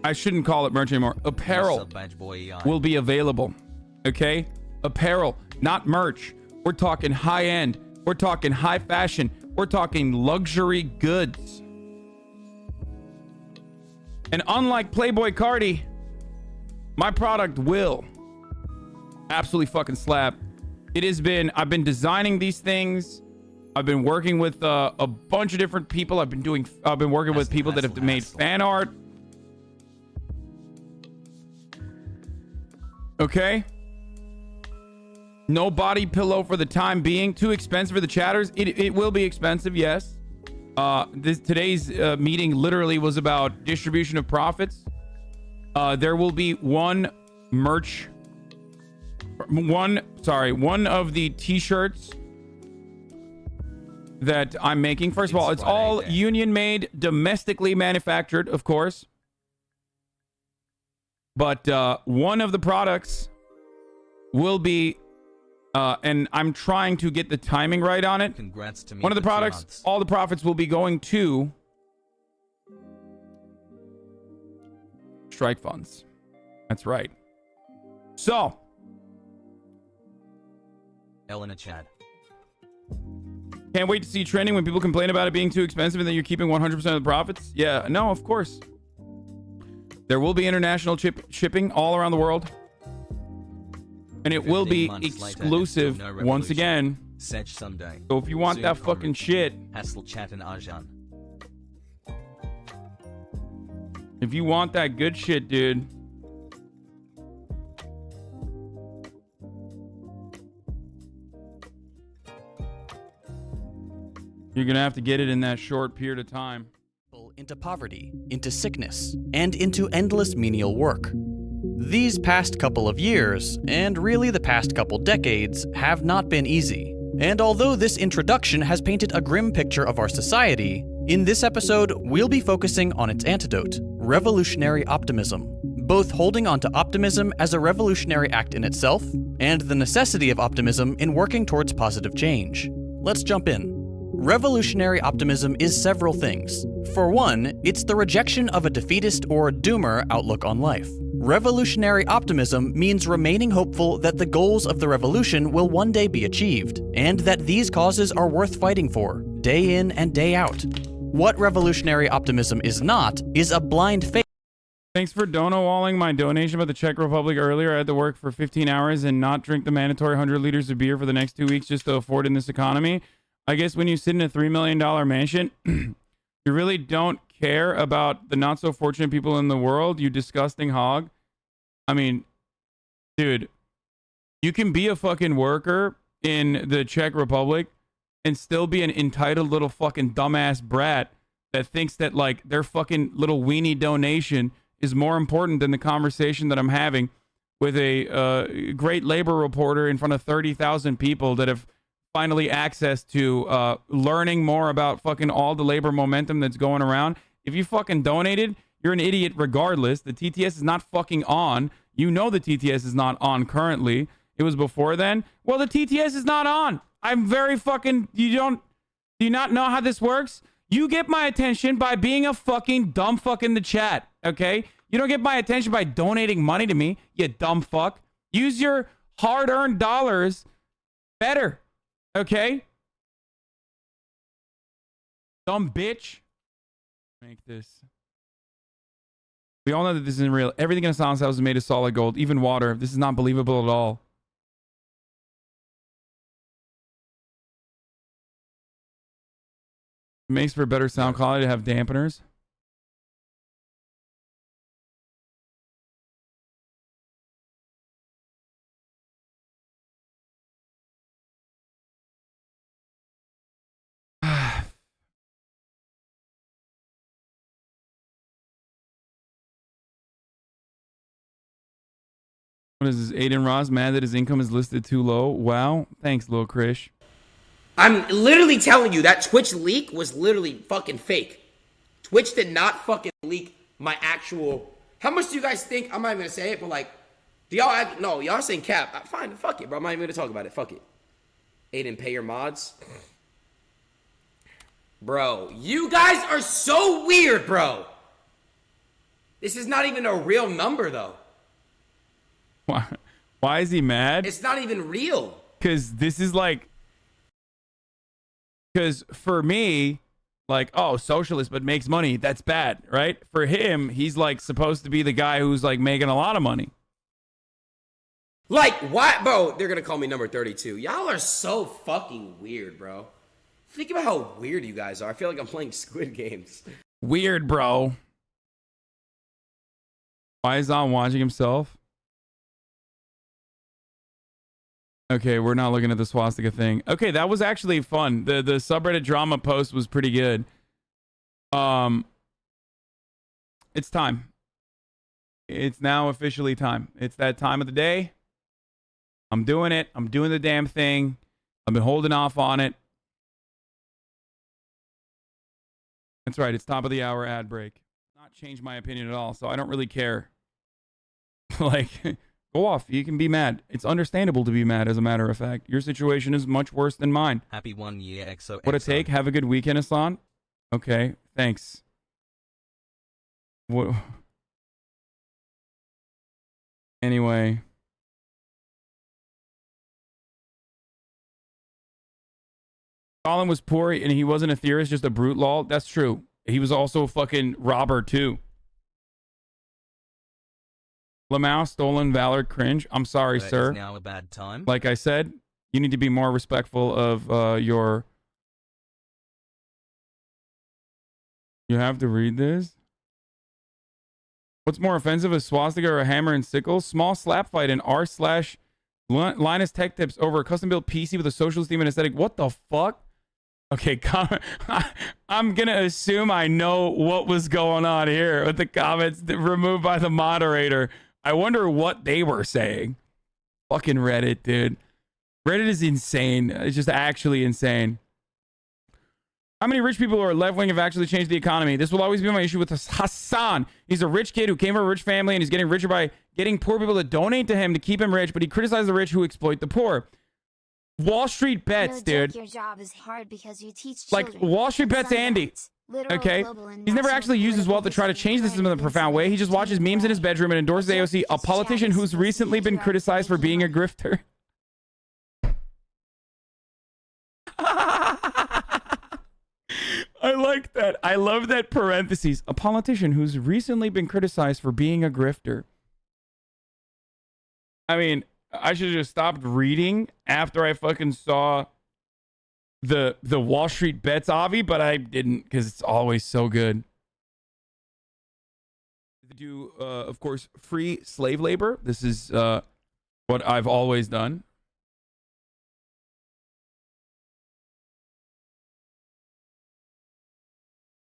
I shouldn't call it merch anymore. Apparel will be available. Okay? Apparel, not merch. We're talking high end. We're talking high fashion. We're talking luxury goods. And unlike Playboy Cardi, my product will absolutely fucking slap. I've been designing these things. I've been working with a bunch of different people. I've been working with people that have made fan art. Okay? No body pillow for the time being. Too expensive for the chatters. It will be expensive, yes. Today's meeting literally was about distribution of profits. There will be one of the t-shirts that I'm making. First of all, it's all union made, domestically manufactured, of course. But one of the products will be, and I'm trying to get the timing right on it. Congrats to me. One of the products, all the profits will be going to strike funds. That's right. So, Elena Chad. Can't wait to see trending when people complain about it being too expensive and then you're keeping 100% of the profits. Yeah, no, of course. There will be international shipping all around the world. And it will be exclusive once again. Someday. So if you want that fucking shit, Hassel Chat and Arjan. if you want that good shit, dude, you're gonna have to get it in that short period of time. Into poverty, into sickness, and into endless menial work. These past couple of years, and really the past couple decades, have not been easy. And although this introduction has painted a grim picture of our society, in this episode, we'll be focusing on its antidote, revolutionary optimism, both holding on to optimism as a revolutionary act in itself, and the necessity of optimism in working towards positive change. Let's jump in. Revolutionary optimism is several things. For one, it's the rejection of a defeatist or doomer outlook on life. Revolutionary optimism means remaining hopeful that the goals of the revolution will one day be achieved, and that these causes are worth fighting for, day in and day out. What revolutionary optimism is not, is a blind faith. Thanks for dono-walling my donation about the Czech Republic earlier. I had to work for 15 hours and not drink the mandatory 100 liters of beer for the next 2 weeks just to afford in this economy. I guess when you sit in a $3 million mansion, you really don't care about the not so fortunate people in the world, you disgusting hog. I mean, dude, you can be a fucking worker in the Czech Republic and still be an entitled little fucking dumbass brat that thinks that like their fucking little weenie donation is more important than the conversation that I'm having with a great labor reporter in front of 30,000 people that have finally access to learning more about fucking all the labor momentum that's going around. If you fucking donated, you're an idiot regardless. The TTS is not fucking on. You know the TTS is not on currently. It was before then. Well, the TTS is not on. I'm very fucking... Do you not know how this works? You get my attention by being a fucking dumb fuck in the chat, okay? You don't get my attention by donating money to me, you dumb fuck. Use your hard-earned dollars better. Okay? Dumb bitch. Make this. We all know that this isn't real. Everything in a silence house is made of solid gold. Even water. This is not believable at all. It makes for better sound quality to have dampeners. What is this? Aiden Ross mad that his income is listed too low? Wow. Thanks, Lil Krish. I'm literally telling you that Twitch leak was literally fucking fake. Twitch did not fucking leak my actual... How much do you guys think? I'm not even gonna say it, but like... Do y'all... No, y'all saying cap. Fine, fuck it, bro. I'm not even gonna talk about it. Fuck it. Aiden, pay your mods. Bro, you guys are so weird, bro. This is not even a real number, though. Why is he mad? It's not even real. Because this is like, because for me, like, oh, socialist but makes money, that's bad, right? For him, he's like supposed to be the guy who's like making a lot of money. Like, why, bro? They're gonna call me number 32. Y'all are so fucking weird, bro. Think about how weird you guys are. I feel like I'm playing Squid Games. Weird, bro. Why is on watching himself? Okay, we're not looking at the swastika thing. Okay, that was actually fun. The subreddit drama post was pretty good. It's time. It's now officially time. It's that time of the day. I'm doing it. I'm doing the damn thing. I've been holding off on it. That's right. It's top of the hour ad break. Not change my opinion at all, so I don't really care. Like, go off. You can be mad. It's understandable to be mad, as a matter of fact. Your situation is much worse than mine. Happy 1 year XOXO. What a take. Have a good weekend, Hassan. Okay, thanks. What? Anyway. Colin was poor and he wasn't a theorist, just a brute lol. That's true. He was also a fucking robber too. Lamau, stolen valor, cringe. I'm sorry, sir. Is now a bad time? Like I said, you need to be more respectful of your... You have to read this? What's more offensive, a swastika or a hammer and sickle? Small slap fight in r/Linus Tech Tips over a custom-built PC with a socialist theme and aesthetic. What the fuck? Okay, I'm going to assume I know what was going on here with the comments removed by the moderator. I wonder what they were saying. Fucking Reddit, dude. Reddit is insane. It's just actually insane. How many rich people who are left-wing have actually changed the economy? This will always be my issue with Hassan. He's a rich kid who came from a rich family and he's getting richer by getting poor people to donate to him to keep him rich, but he criticizes the rich who exploit the poor. Wall Street Bets, dude. Your job is hard because you teach like Wall Street Bets Andy. Okay, he's never actually used his wealth to try to change the system in a profound way. He just watches memes in his bedroom and endorses AOC, a politician who's recently been criticized for being a grifter. I like that. I love that parentheses. A politician who's recently been criticized for being a grifter. I mean, I should have just stopped reading after I fucking saw the Wall Street Bets Avi, but I didn't because it's always so good. They do, of course, free slave labor. This is what I've always done.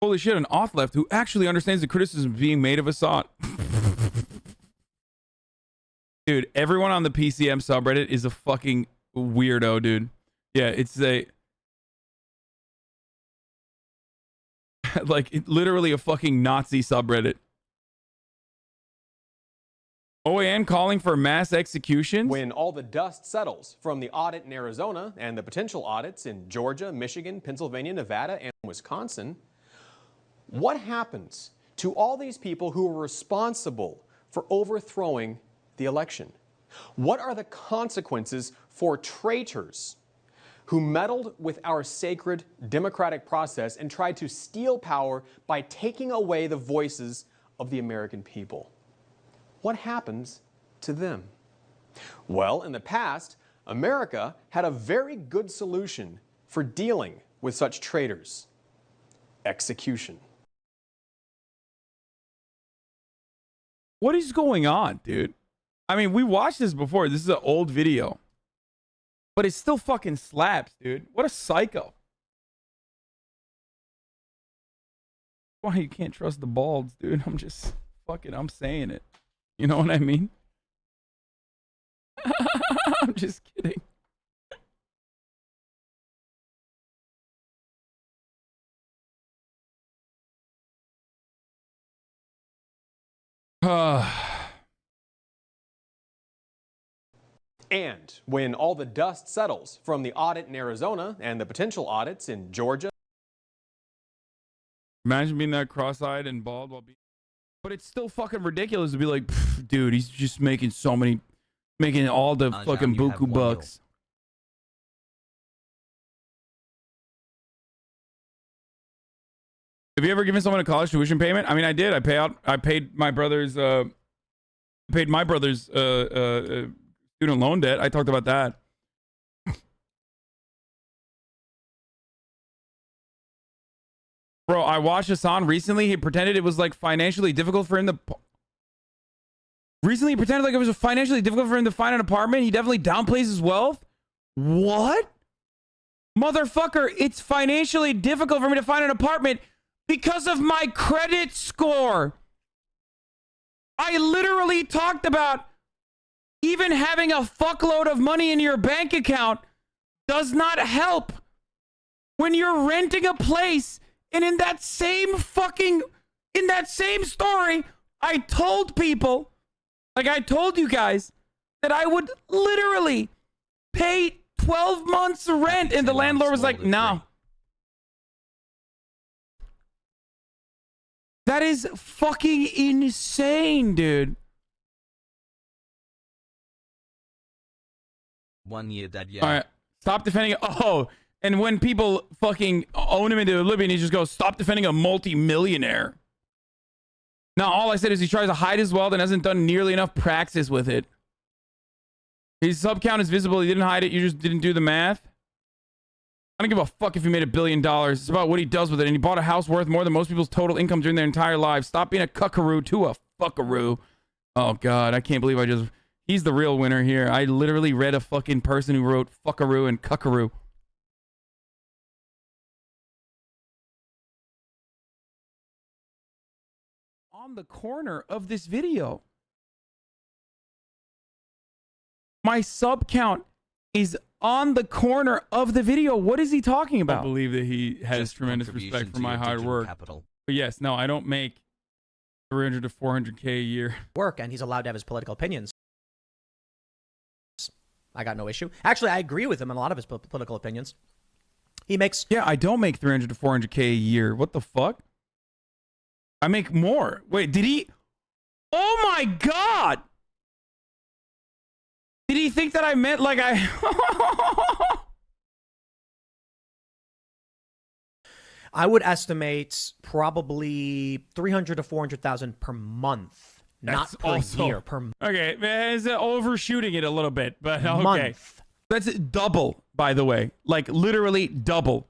Holy shit, an auth left who actually understands the criticism being made of Assad. Dude, everyone on the PCM subreddit is a fucking weirdo, dude. Yeah, it's a... like, literally a fucking Nazi subreddit. OAN calling for mass executions? When all the dust settles from the audit in Arizona and the potential audits in Georgia, Michigan, Pennsylvania, Nevada, and Wisconsin, what happens to all these people who are responsible for overthrowing the election? What are the consequences for traitors who meddled with our sacred democratic process and tried to steal power by taking away the voices of the American people? What happens to them? Well, in the past, America had a very good solution for dealing with such traitors: execution. What is going on, dude? I mean, we watched this before. This is an old video. But it still fucking slaps, dude. What a psycho. Why you can't trust the balds, dude? I'm saying it. You know what I mean? I'm just kidding. And when all the dust settles from the audit in Arizona and the potential audits in Georgia... Imagine being that cross-eyed and bald while being... But it's still fucking ridiculous to be like, dude, he's just making all the fucking you have buku 1 bucks. Have you ever given someone a college tuition payment? I mean, I did. I paid my brother's student loan debt. I talked about that. Bro, I watched Hassan recently. He pretended it was like financially difficult for him to. Recently, he pretended like it was financially difficult for him to find an apartment. He definitely downplays his wealth. What? Motherfucker, it's financially difficult for me to find an apartment because of my credit score. I literally talked about even having a fuckload of money in your bank account does not help when you're renting a place. And in that same story, I told people, like I told you guys, that I would literally pay 12 months rent. And the landlord was like, no. That is fucking insane, dude. 1 year, Dad. Yeah. All right. Stop defending it. Oh, and when people fucking own him into oblivion, he just goes, stop defending a multi-millionaire. Now, all I said is he tries to hide his wealth and hasn't done nearly enough praxis with it. His sub count is visible. He didn't hide it. You just didn't do the math. I don't give a fuck if he made $1 billion. It's about what he does with it. And he bought a house worth more than most people's total income during their entire lives. Stop being a cuckaroo to a fuckaroo. Oh, God. I can't believe he's the real winner here. I literally read a fucking person who wrote fuckaroo and cuckaroo. On the corner of this video. My sub count is on the corner of the video. What is he talking about? I believe that he has Just tremendous contribution respect for to my your hard digital work. capital. But yes, no, I don't make 300 to 400K a year. Work, and he's allowed to have his political opinions. I got no issue. Actually, I agree with him on a lot of his political opinions. He makes... Yeah, I don't make 300 to 400K a year. What the fuck? I make more. Wait, did he? Oh my God! Did he think that I meant like I... I would estimate probably 300 to 400,000 per month, not per year. Per Okay, it's overshooting it a little bit, but okay. month. That's double, by the way. Like literally double.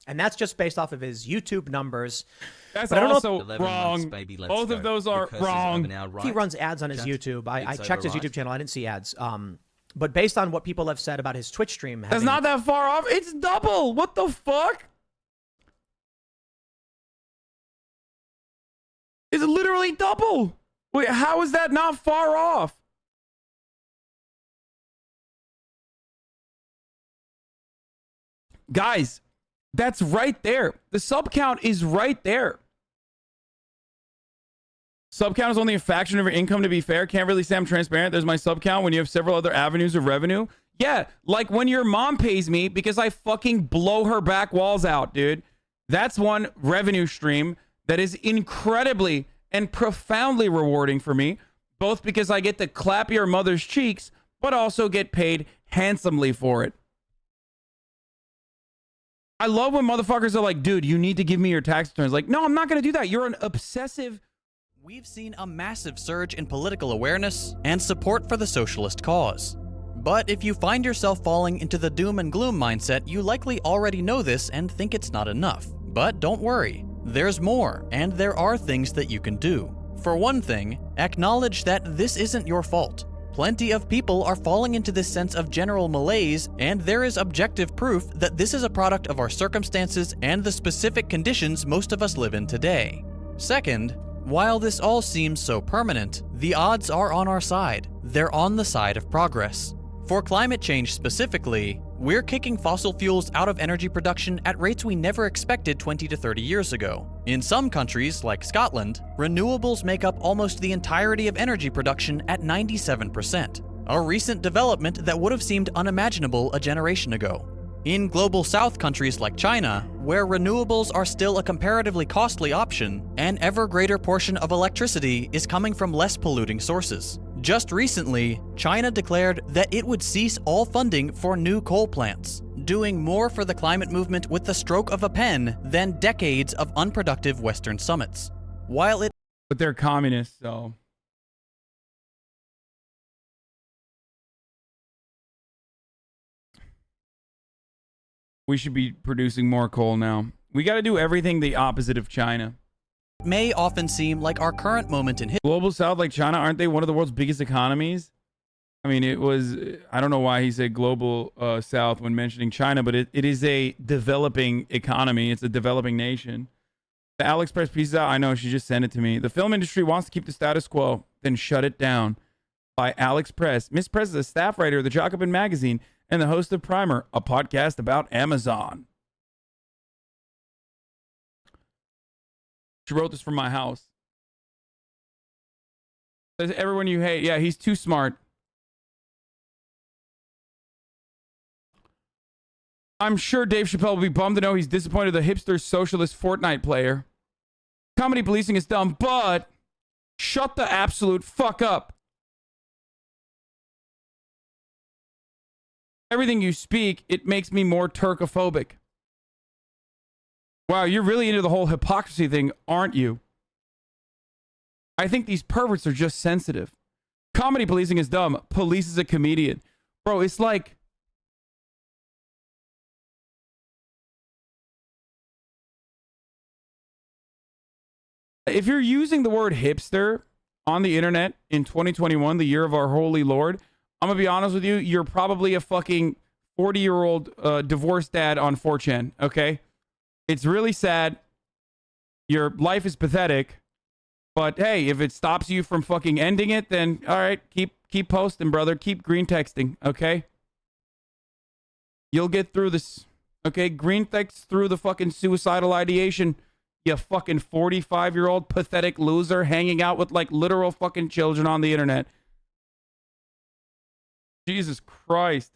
And that's just based off of his YouTube numbers. That's But I don't know also 11 wrong. months, baby, let's Both of go. those are The curses wrong. are now right. He runs ads on his Just- YouTube. I it's checked his override. YouTube channel. I didn't see ads. But based on what people have said about his Twitch stream, That's not that far off. It's double. What the fuck? It's literally double. Wait, how is that not far off? Guys, that's right there. The sub count is right there. Sub count is only a fraction of your income, to be fair. Can't really say I'm transparent. There's my sub count when you have several other avenues of revenue. Yeah, like when your mom pays me because I fucking blow her back walls out, dude. That's one revenue stream that is incredibly and profoundly rewarding for me, both because I get to clap your mother's cheeks, but also get paid handsomely for it. I love when motherfuckers are like, dude, you need to give me your tax returns. Like, no, I'm not going to do that. You're an obsessive... We've seen a massive surge in political awareness and support for the socialist cause. But if you find yourself falling into the doom and gloom mindset, you likely already know this and think it's not enough. But don't worry, there's more, and there are things that you can do. For one thing, acknowledge that this isn't your fault. Plenty of people are falling into this sense of general malaise, and there is objective proof that this is a product of our circumstances and the specific conditions most of us live in today. Second, while this all seems so permanent, the odds are on our side. They're on the side of progress. For climate change specifically, we're kicking fossil fuels out of energy production at rates we never expected 20 to 30 years ago. In some countries, like Scotland, renewables make up almost the entirety of energy production at 97%, a recent development that would have seemed unimaginable a generation ago. In global south countries like China, where renewables are still a comparatively costly option, an ever greater portion of electricity is coming from less polluting sources. Just recently, China declared that it would cease all funding for new coal plants, doing more for the climate movement with the stroke of a pen than decades of unproductive Western summits. While it But they're communists, so. We should be producing more coal now. We got to do everything the opposite of China. may often seem like our current moment in history. Global South, like China, aren't they one of the world's biggest economies? I mean, it was, I don't know why he said global South when mentioning China, but it is a developing economy. It's a developing nation. The Alex Press piece out, I know, she just sent it to me. The film industry wants to keep the status quo, then shut it down. By Alex Press. Miss Press is a staff writer of the Jacobin magazine and the host of Primer, a podcast about Amazon. She wrote this from my house. Says, everyone you hate. Yeah, he's too smart. I'm sure Dave Chappelle will be bummed to know he's disappointed the hipster socialist Fortnite player. Comedy policing is dumb, but shut the absolute fuck up. Everything you speak, it makes me more Turkophobic. Wow, you're really into the whole hypocrisy thing, aren't you? I think these perverts are just sensitive. Comedy policing is dumb. Police is a comedian. Bro, it's like... if you're using the word hipster on the internet in 2021, the year of our holy Lord, I'm going to be honest with you, you're probably a fucking 40-year-old divorced dad on 4chan, okay? It's really sad. Your life is pathetic. But hey, if it stops you from fucking ending it, then all right, keep posting, brother. Keep green texting, okay? You'll get through this, okay? Green text through the fucking suicidal ideation. You fucking 45-year-old pathetic loser hanging out with like literal fucking children on the internet. Jesus Christ.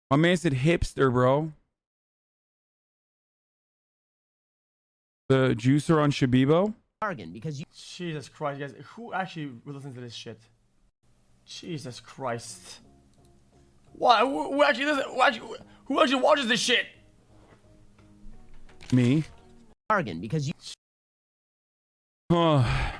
My man said hipster, bro. The juicer on Shabibo. Bargain because you. Jesus Christ, guys. Who actually will listen to this shit? Jesus Christ. Why? Who actually listens? Who actually watches this shit? Me. Bargain because you. Oh.